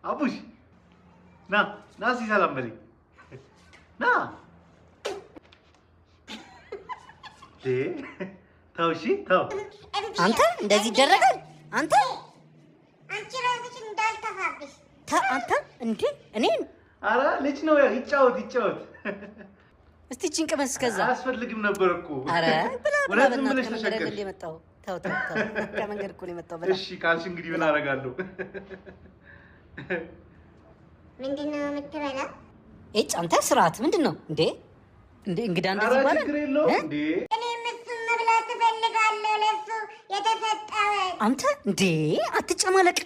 አቡሽ ና ና እስኪ ሰላም በለኝ ና ተው እሺ ተው አንተ እንደዚህ ይደረጋል አንተ አንቺ ራስሽ እንዳልተፋብሽ አንተ እንዴ እኔን ኧረ ልጅ ነው ይጫወት እስቲ ጭንቅ መስከዛ አያስፈልግም ነበር እኮ ኧረ ብላ ብለሽ ተሸከርሽ የመጣው ተው ከመንገድ እኮ ነው የመጣው እሺ ካልሽ እንግዲህ ምን አደርጋለሁ ምንድነው የምትበላው እጭ አንተ ስርዓት ምንድነው እንዴ እንግዳ እንደዚህ ይባላል ችግር የለውም እንዴ እኔ እሱን መብላት እፈልጋለሁ ለሱ የተሰጠው አንተ እንዴ አትጨማለቅ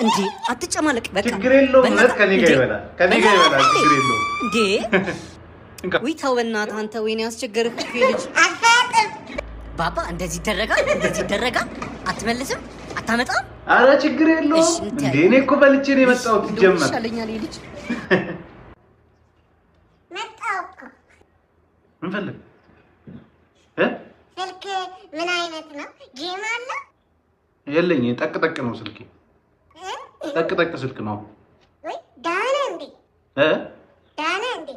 እንዴ አትጨማለቅ በቃ ችግር የለውም ከኔ ጋር ይበላል ችግር የለውም እንዴ ወይ ተው በእናትህ አንተ ወይኔ ያስቸገርክ ልጅ ባባ እንደዚህ ይደረጋል አትመልስም አታመጣም ኧረ ችግር የለውም እንዴ እኔ እኮ በልቼ ነው የመጣሁት ጀመር ይሻለኛል ልጅ መጣሁ እኮ ምን ፈልግ ስልክ ምን አይነት ነው ጌም አለ የለኝ ጠቅ ነው ስልኬ ጠቅ ስልክ ነው ወይ ዳና እንዴ ዳና እንዴ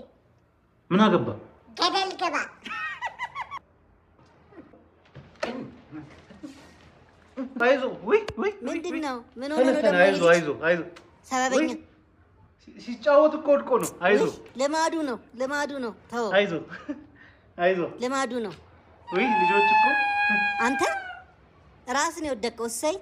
ምን አገባ ገደል ገባ አይዞ ወይ ምንድነው ምን ሆነ ነው ደግሞ አይዞ ሰበበኛ ሲጫወት እኮ ወድቆ ነው አይዞ ልማዱ ነው ተው አይዞ ልማዱ ነው ወይ ልጆች እኮ አንተ ራስን የወደቀው እሰይ